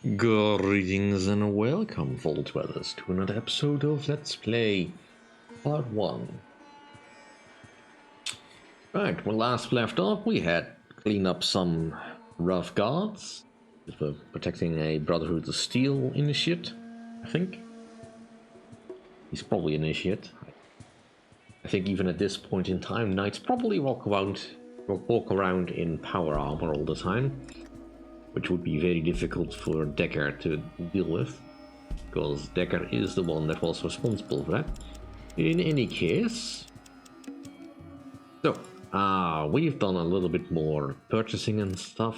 Greetings and welcome, Vault Dwellers, to another episode of Let's Play Part 1. Right, when last left off, we had cleaned up some rough guards for protecting a Brotherhood of Steel initiate, I think. He's probably an initiate. I think even at this point in time, knights probably walk around in power armor all the time, which would be very difficult for Decker to deal with, because Decker is the one that was responsible for that. In any case, so we've done a little bit more purchasing and stuff.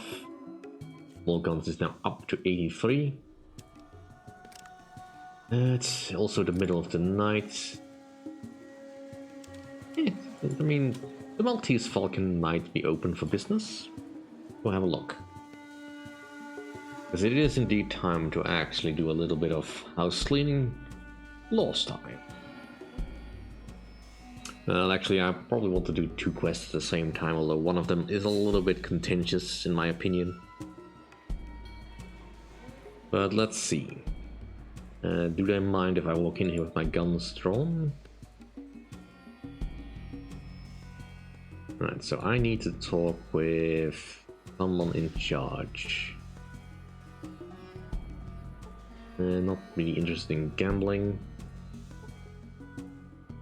Small guns is now up to 83. It's also the middle of the night. I mean, the Maltese Falcon might be open for business. We'll have a look. Because it is indeed time to actually do a little bit of house cleaning. Lost time. Well, actually, I probably want to do two quests at the same time, although one of them is a little bit contentious, in my opinion. But let's see. Do they mind if I walk in here with my guns drawn? Right, so I need to talk with someone in charge. Not really interested in gambling.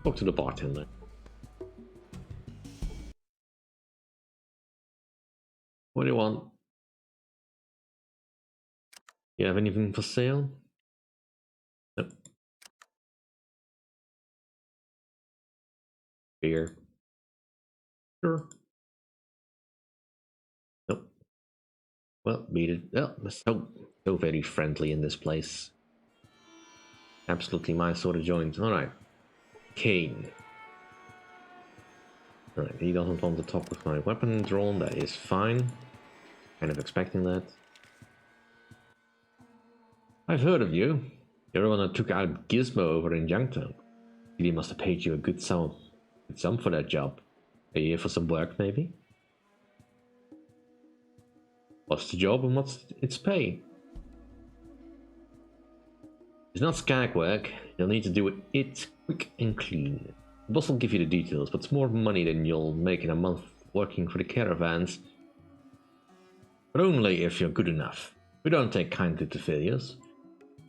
Talk to the bartender. What do you want? You have anything for sale? Nope. Beer. Sure. Nope. Well, beat it. Oh, so very friendly in this place. Absolutely my sort of joint. Alright. Kane. Alright, he doesn't want to talk with my weapon drawn. That is fine. Kind of expecting that. I've heard of you. You're the one that took out Gizmo over in Youngtown. He must have paid you a good sum for that job. Are you here for some work, maybe? What's the job and what's its pay? It's not skag work. You'll need to do it quick and clean. The boss will give you the details, but it's more money than you'll make in a month working for the caravans. But only if you're good enough. We don't take kindly to failures.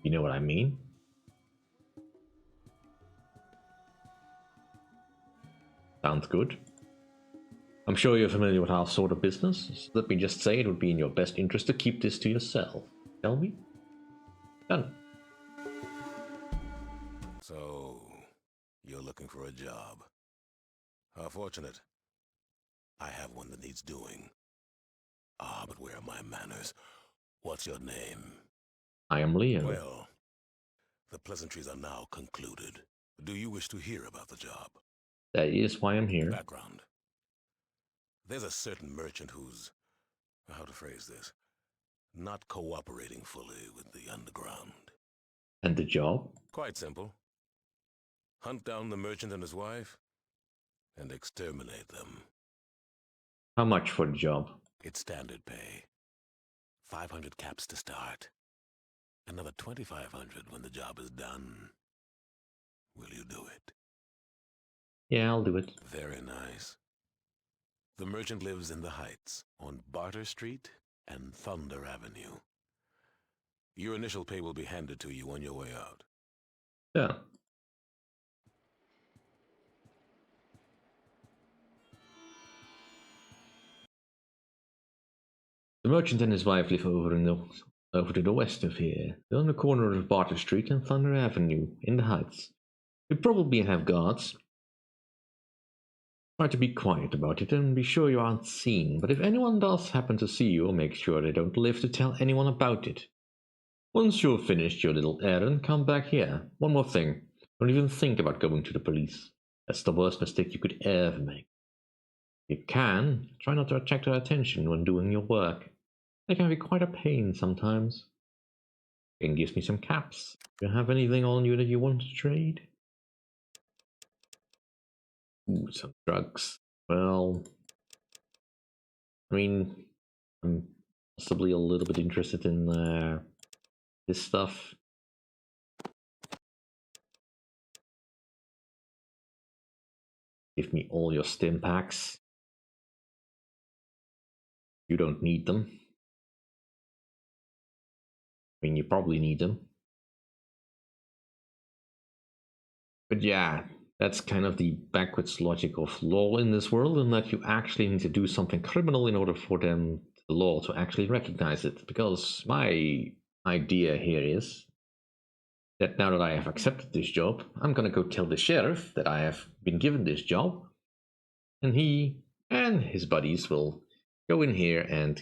You know what I mean? Sounds good. I'm sure you're familiar with our sort of business. So let me just say it would be in your best interest to keep this to yourself. Tell me? Done. So, you're looking for a job. How fortunate. I have one that needs doing. Ah, but where are my manners? What's your name? I am Leo. Well, the pleasantries are now concluded. Do you wish to hear about the job? That is why I'm here. Background. There's a certain merchant who's, how to phrase this, not cooperating fully with the underground. And the job? Quite simple. Hunt down the merchant and his wife, and exterminate them. How much for the job? It's standard pay. 500 caps to start. Another 2,500 when the job is done. Will you do it? Yeah, I'll do it. Very nice. The merchant lives in the Heights, on Barter Street and Thunder Avenue. Your initial pay will be handed to you on your way out. Yeah. The merchant and his wife live over to the west of here. They're on the corner of Barter Street and Thunder Avenue, in the Heights. They probably have guards. Try to be quiet about it and be sure you aren't seen, but if anyone does happen to see you, make sure they don't live to tell anyone about it. Once you've finished your little errand, come back here. One more thing. Don't even think about going to the police. That's the worst mistake you could ever make. If you can, try not to attract their attention when doing your work. They can be quite a pain sometimes. It gives me some caps. Do you have anything on you that you want to trade? Ooh, some drugs. Well, I mean, I'm possibly a little bit interested in this stuff. Give me all your stim packs. You don't need them. I mean, you probably need them. But yeah, that's kind of the backwards logic of law in this world, in that you actually need to do something criminal in order for the law to actually recognize it. Because my idea here is that now that I have accepted this job, I'm gonna go tell the sheriff that I have been given this job, and he and his buddies will go in here and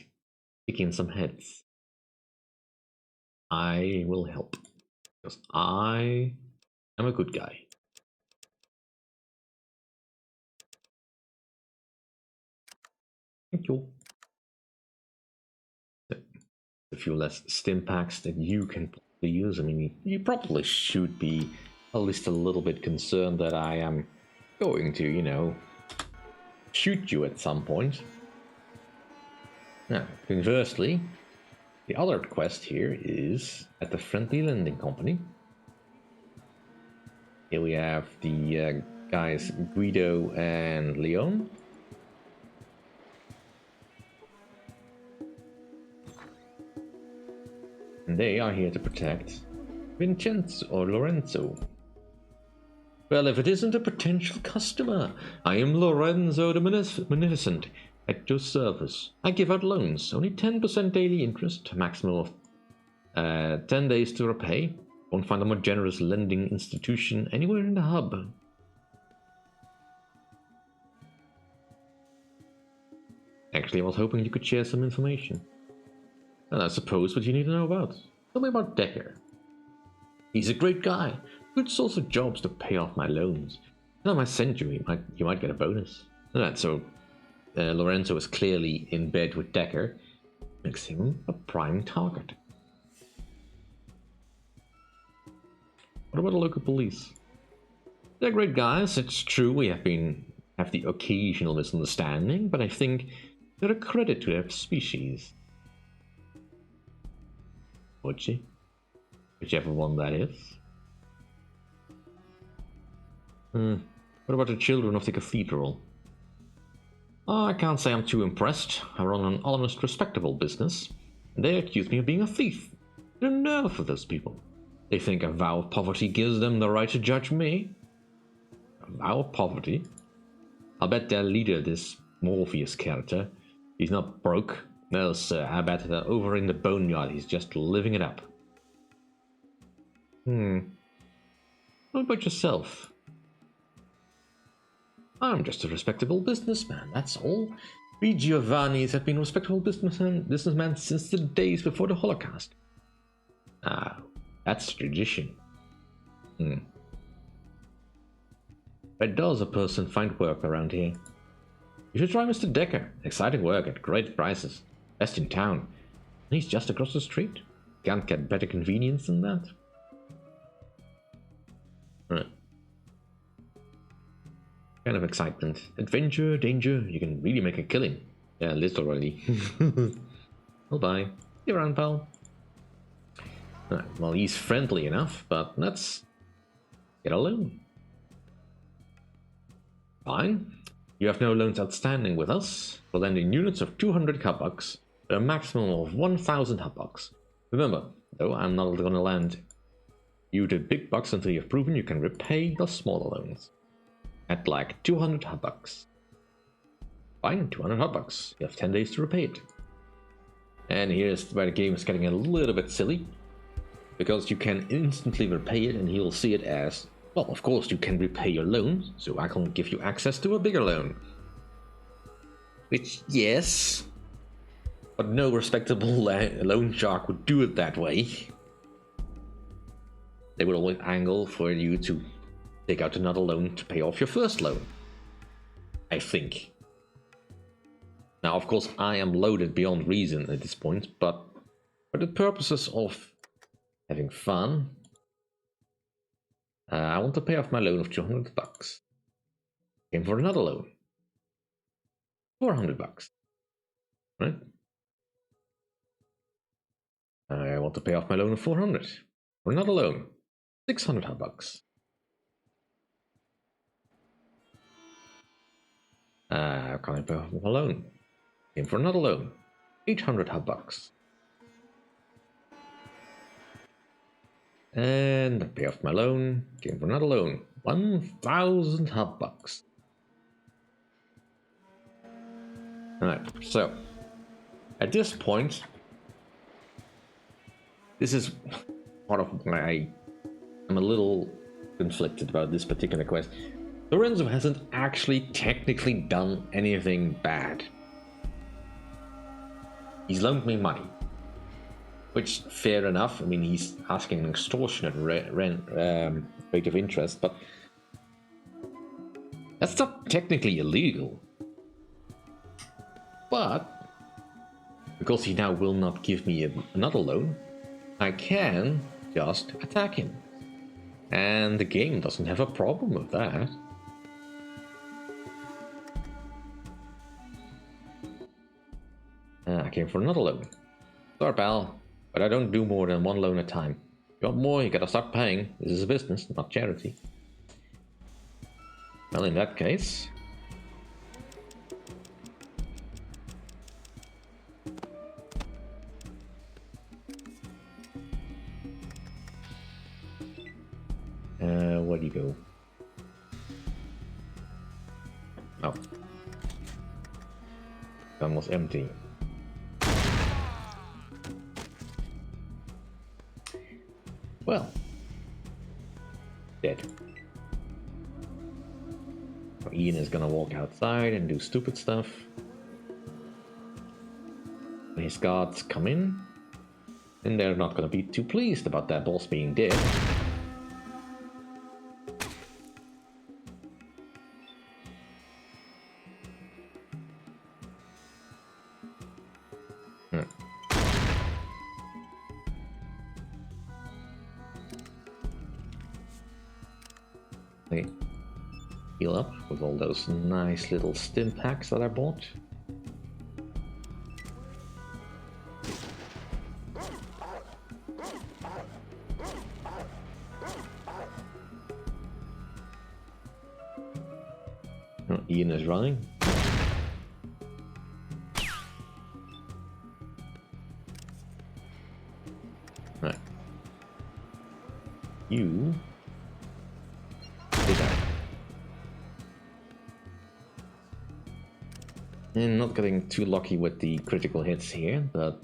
kick in some heads. I will help, because I am a good guy. Thank you. A few less stim packs that you can use. I mean, you probably should be at least a little bit concerned that I am going to, you know, shoot you at some point. Now, conversely, the other quest here is at the Friendly Lending Company. Here we have the guys Guido and Leon. And they are here to protect Vincenzo or Lorenzo. Well, if it isn't a potential customer, I am Lorenzo the Munificent at your service. I give out loans, only 10% daily interest, maximum of 10 days to repay. Won't find a more generous lending institution anywhere in the hub. Actually, I was hoping you could share some information. And I suppose what you need to know about. Tell me about Decker. He's a great guy. Good source of jobs to pay off my loans. And I might send you, you might get a bonus. And so Lorenzo is clearly in bed with Decker. Makes him a prime target. What about the local police? They're great guys. It's true we have the occasional misunderstanding, but I think they're a credit to their species. Would she? Whichever one that is. What about the children of the cathedral? Oh, I can't say I'm too impressed. I run an honest, respectable business, and they accuse me of being a thief. The nerve of those people. They think a vow of poverty gives them the right to judge me. A vow of poverty? I'll bet their leader, this Morpheus character, he's not broke. No, sir, I bet that over in the boneyard he's just living it up. What about yourself? I'm just a respectable businessman, that's all. We Giovannis have been respectable businessmen since the days before the Holocaust. Ah, that's tradition. Where does a person find work around here? You should try Mr. Decker. Exciting work at great prices. Best in town. And he's just across the street. Can't get better convenience than that. Right. Kind of excitement. Adventure, danger, you can really make a killing. Yeah, literally. Well, bye. See you around, pal. Right, well, he's friendly enough, but let's get a loan. Fine. You have no loans outstanding with us. We'll lend in units of 200 Hubbucks, a maximum of 1,000 Hubbucks. Remember, though, I'm not going to lend you the big bucks until you've proven you can repay the smaller loans. At like 200 Hubbucks. Fine, 200 Hubbucks. You have 10 days to repay it. And here's where the game is getting a little bit silly. Because you can instantly repay it and he'll see it as, well, of course you can repay your loan, so I can give you access to a bigger loan. Which, yes, but no respectable loan shark would do it that way. They would always angle for you to take out another loan to pay off your first loan. I think. Now, of course, I am loaded beyond reason at this point, but for the purposes of having fun, I want to pay off my loan of 200 bucks. Aim for another loan. 400 bucks. Right? I want want to pay off my loan of 400. For another loan, 600 hot bucks. How can I pay off my loan? In for another loan, 800 hot bucks. And pay off my loan, came for another loan, 1,000 hot bucks. Alright, so at this point, this is part of why I'm a little conflicted about this particular quest. Lorenzo hasn't actually technically done anything bad. He's loaned me money, which, fair enough. I mean, he's asking an extortionate rate of interest, but that's not technically illegal. But because he now will not give me another loan, I can just attack him. And the game doesn't have a problem with that. I came for another loan. Sorry, pal, but I don't do more than one loan at a time. If you want more, you gotta start paying. This is a business, not charity. Well, in that case... where do you go? Oh. Gun was empty. Well. Dead. Ian is gonna walk outside and do stupid stuff. His guards come in, and they're not gonna be too pleased about that boss being dead. They heal up with all those nice little stim packs that I bought. Oh, Ian is running. Right. You did that. And not getting too lucky with the critical hits here, but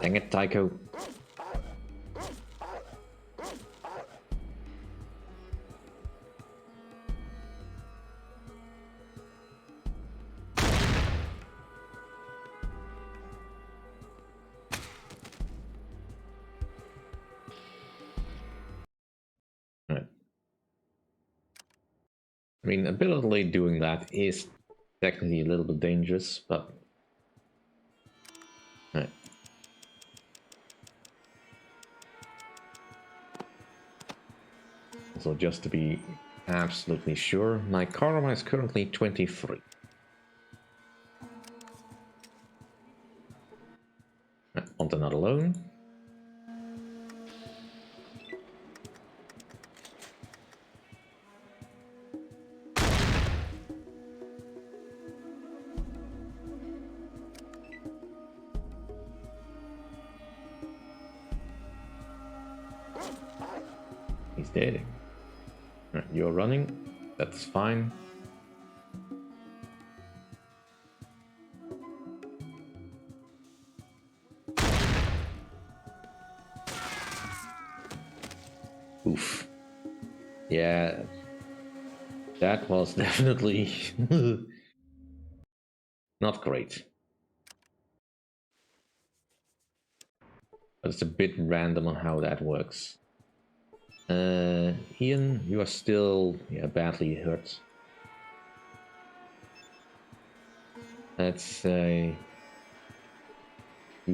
dang it, Tycho. I mean, ability doing that is technically a little bit dangerous, but... Right. So just to be absolutely sure, my karma is currently 23. Right, want another loan. He's dead. Right, you're running. That's fine. Oof. Yeah. That was definitely not great. But it's a bit random on how that works. Ian, you are still badly hurt. Let's use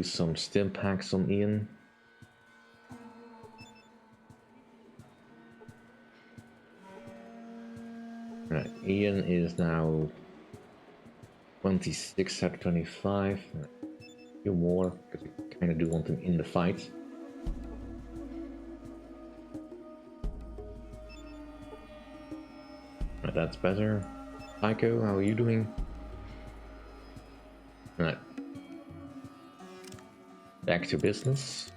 some stim packs on Ian. Right, Ian is now 26 out of 25. A few more, because we kind of do want them in the fight. Right, that's better. Psycho, how are you doing? Alright. Back to business.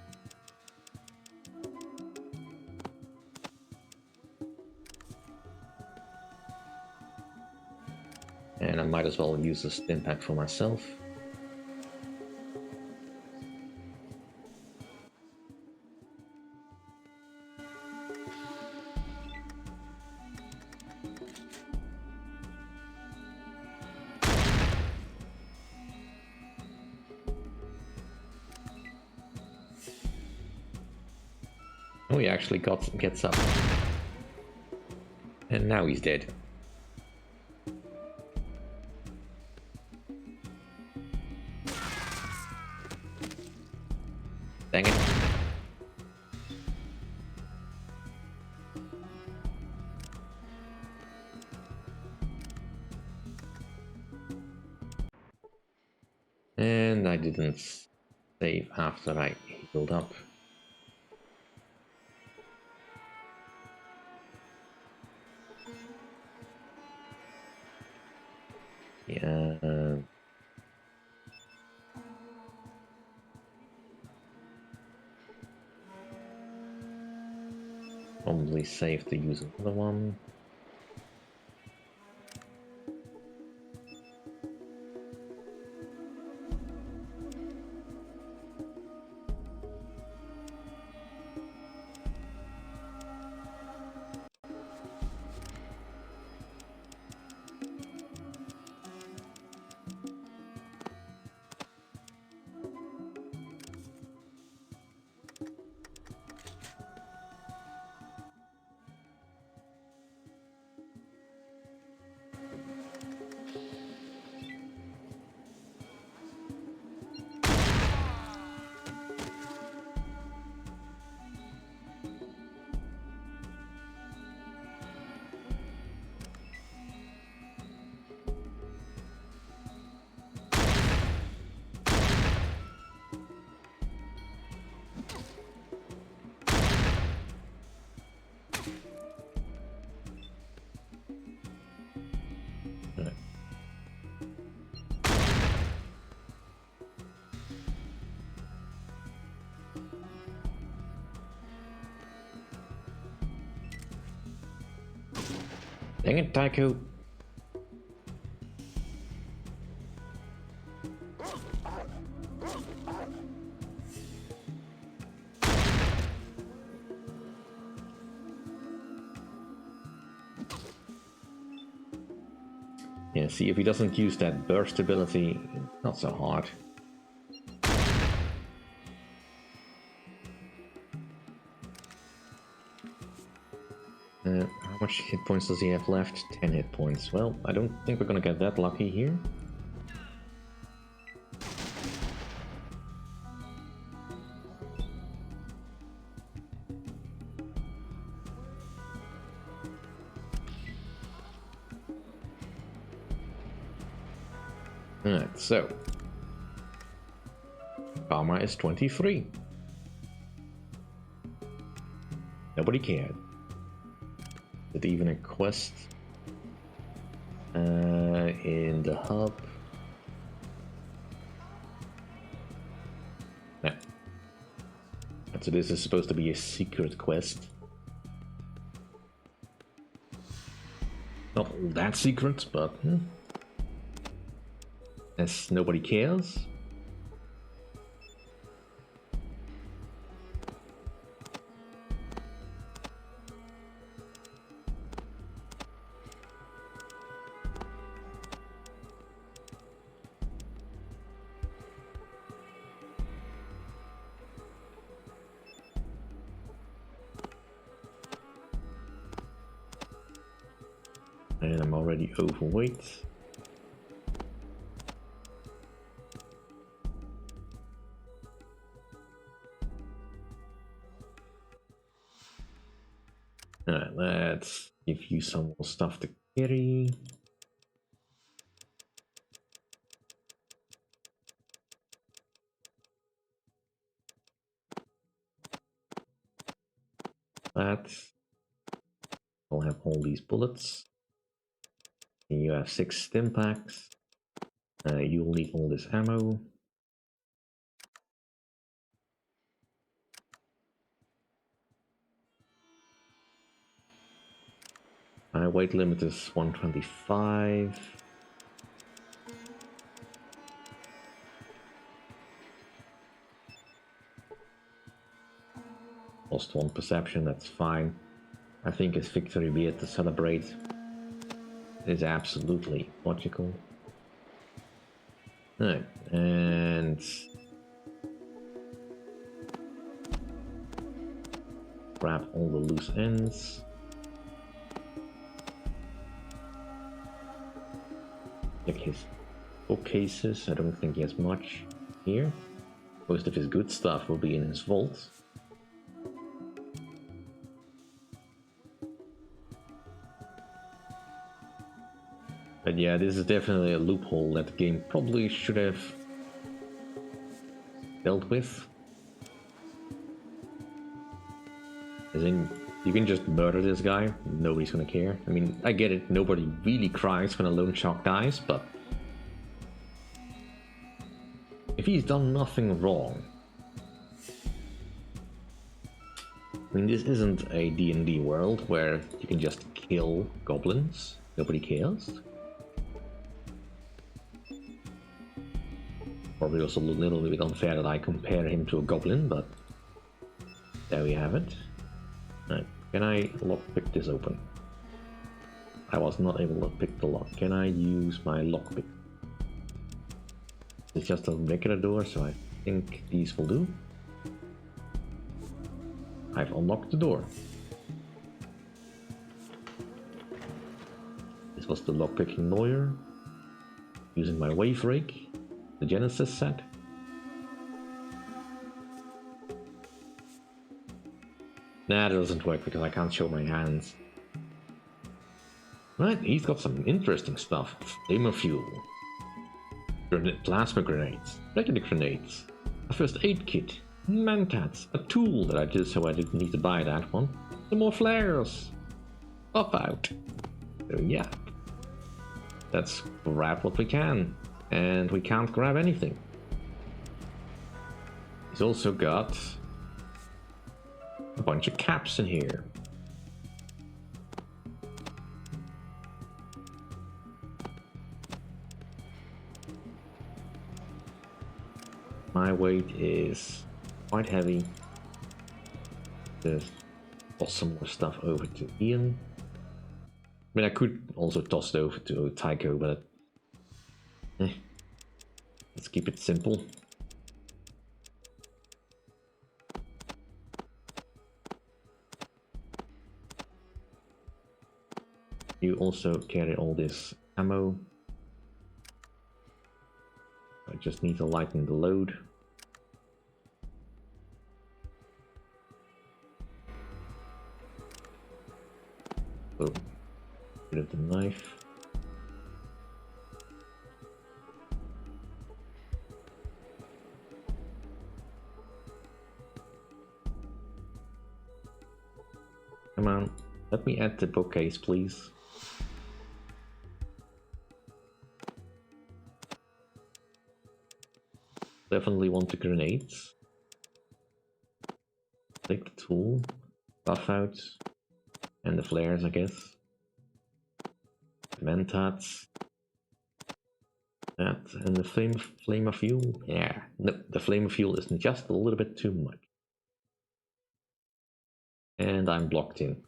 And I might as well use the stim pack for myself. Oh, he actually gets up. And now he's dead. Dang it. And I didn't save after I healed up. Yeah. Probably safe to use another one. Dang it, Tycho. Yeah, see, if he doesn't use that burst ability, not so hard. How much hit points does he have left? 10 hit points. Well, I don't think we're gonna get that lucky here. Alright, so karma is 23. Nobody cared. Is it even a quest in the hub? No. So this is supposed to be a secret quest. Not all that secret, but as nobody cares. And I'm already overweight. Alright, let's give you some more stuff to carry. that. I'll have all these bullets. And you have 6 stim packs. You'll need all this ammo. My weight limit is 125. Lost 1 perception, that's fine. I think his victory beer to celebrate is absolutely logical. Alright, and grab all the loose ends. Check his bookcases. I don't think he has much here. Most of his good stuff will be in his vault. But yeah, this is definitely a loophole that the game probably should have dealt with. As in, you can just murder this guy, nobody's gonna care. I mean, I get it, nobody really cries when a lone shark dies, but if he's done nothing wrong... I mean, this isn't a D&D world where you can just kill goblins, nobody cares. Probably also a little bit unfair that I compare him to a goblin, but there we have it. Right, can I lockpick this open? I was not able to pick the lock. Can I use my lockpick? It's just a regular door, so I think these will do. I've unlocked the door. This was the lockpicking lawyer. Using my wave rake. The Genesis set. Nah, that doesn't work because I can't show my hands. Right, he's got some interesting stuff. Flamer fuel. Plasma grenades. Regular grenades. A first aid kit. Mantats. A tool that I did so I didn't need to buy that one. Some more flares. Pop out. So yeah. Let's grab what we can. And we can't grab anything. He's also got a bunch of caps in here. My weight is quite heavy. Just toss some more stuff over to Ian. I mean, I could also toss it over to Tycho, but let's keep it simple. You also carry all this ammo. I just need to lighten the load. Oh, bit of the knife. Come on, let me add the bookcase, please. Definitely want the grenades. Take the tool, buff out, and the flares, I guess. Mentats. That, and the flame of fuel. Yeah, no, the flame of fuel isn't just a little bit too much. And I'm blocked in.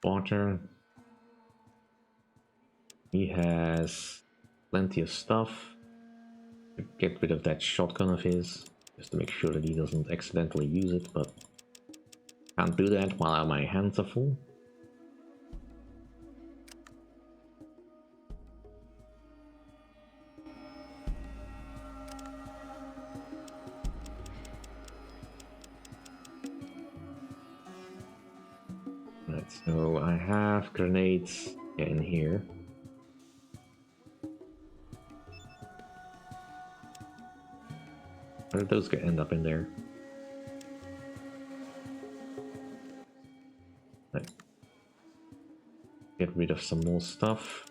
Water. He has plenty of stuff. Get rid of that shotgun of his, just to make sure that he doesn't accidentally use it, but can't do that while my hands are full. Right, So I have grenades in here. Where did those end up in there? Right. Get rid of some more stuff.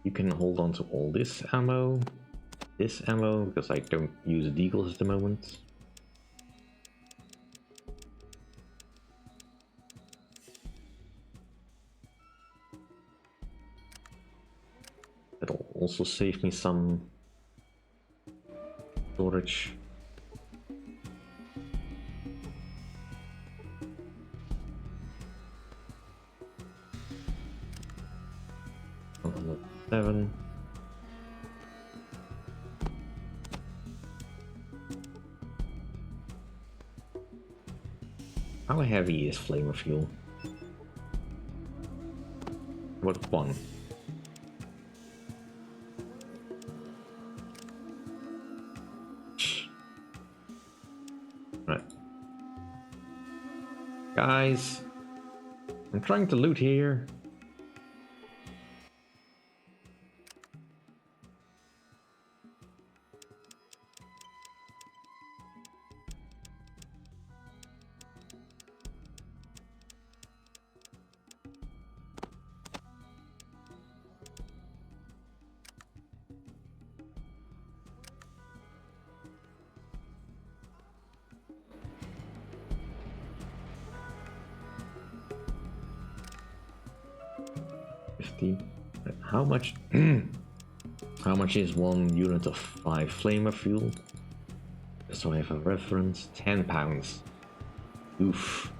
You can hold on to all this ammo, because I don't use deagles at the moment. That'll also save me some storage. Seven. How heavy is flamer fuel? What one? Right. Guys, I'm trying to loot here. How much? How much is 1 unit of 5 flamer fuel? Just so I have a reference. 10 pounds. Oof.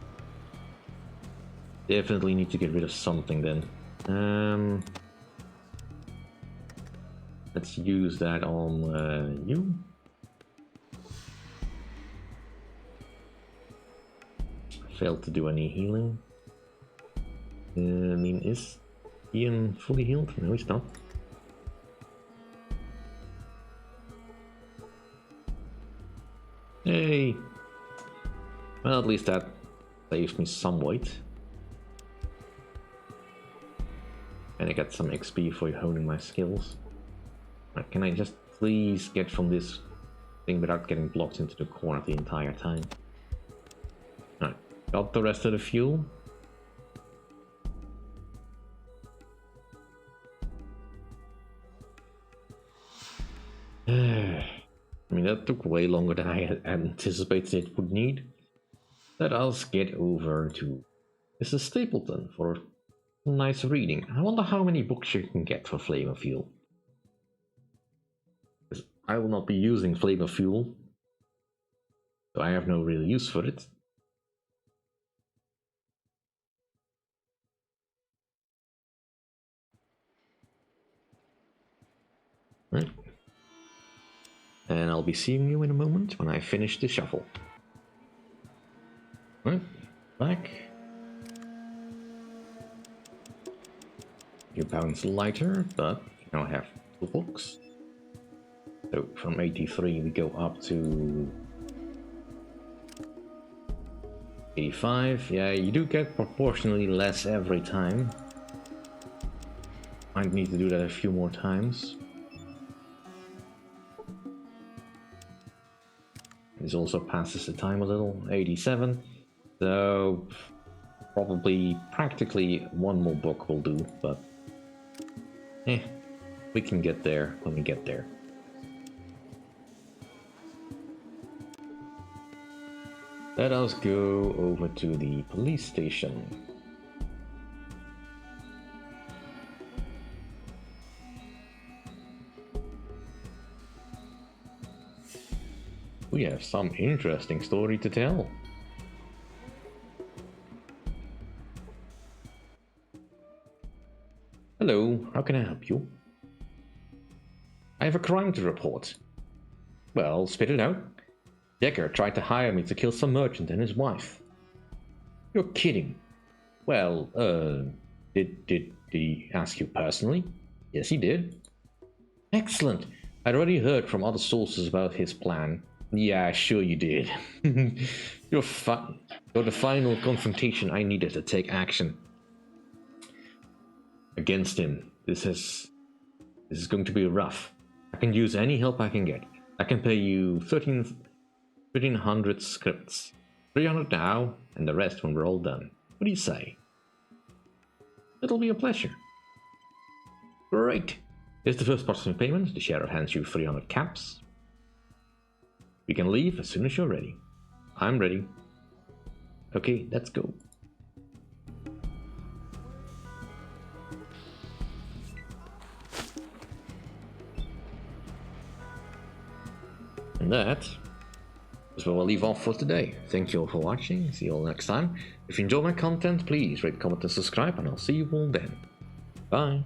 Definitely need to get rid of something then. Let's use that on you. Failed to do any healing. I mean, is Ian fully healed? No, he's not. Hey! Well, at least that saves me some weight. And I get some XP for honing my skills. Right, can I just please get from this thing without getting blocked into the corner the entire time? Alright, got the rest of the fuel. I mean, that took way longer than I had anticipated it would need. Let us get over to Mrs. Stapleton for nice reading. I wonder how many books you can get for flavor fuel. Because I will not be using flavor fuel, so I have no real use for it. Right. And I'll be seeing you in a moment when I finish the shuffle. Right, back. You bounce lighter, but you now have 2 books. So from 83 we go up to 85. Yeah, you do get proportionally less every time. I need to do that a few more times. This also passes the time a little, 87. So probably practically 1 more book will do, but we can get there when we get there. Let us go over to the police station. We have some interesting story to tell. Hello, how can I help you? I have a crime to report. Well, spit it out. Decker tried to hire me to kill some merchant and his wife. You're kidding. Well, did he ask you personally? Yes, he did. Excellent. I'd already heard from other sources about his plan. Yeah, sure you did. You're the final confrontation I needed to take action against him. This is going to be rough. I can use any help I can get. I can pay you 1,300 scripts. 300 now, and the rest when we're all done. What do you say? It'll be a pleasure. Great. Here's the first part of the payment. The sheriff hands you 300 caps. We can leave as soon as you're ready. I'm ready. Okay, let's go. And that is where we'll leave off for today. Thank you all for watching. See you all next time. If you enjoy my content, please rate, comment, and subscribe, and I'll see you all then. Bye.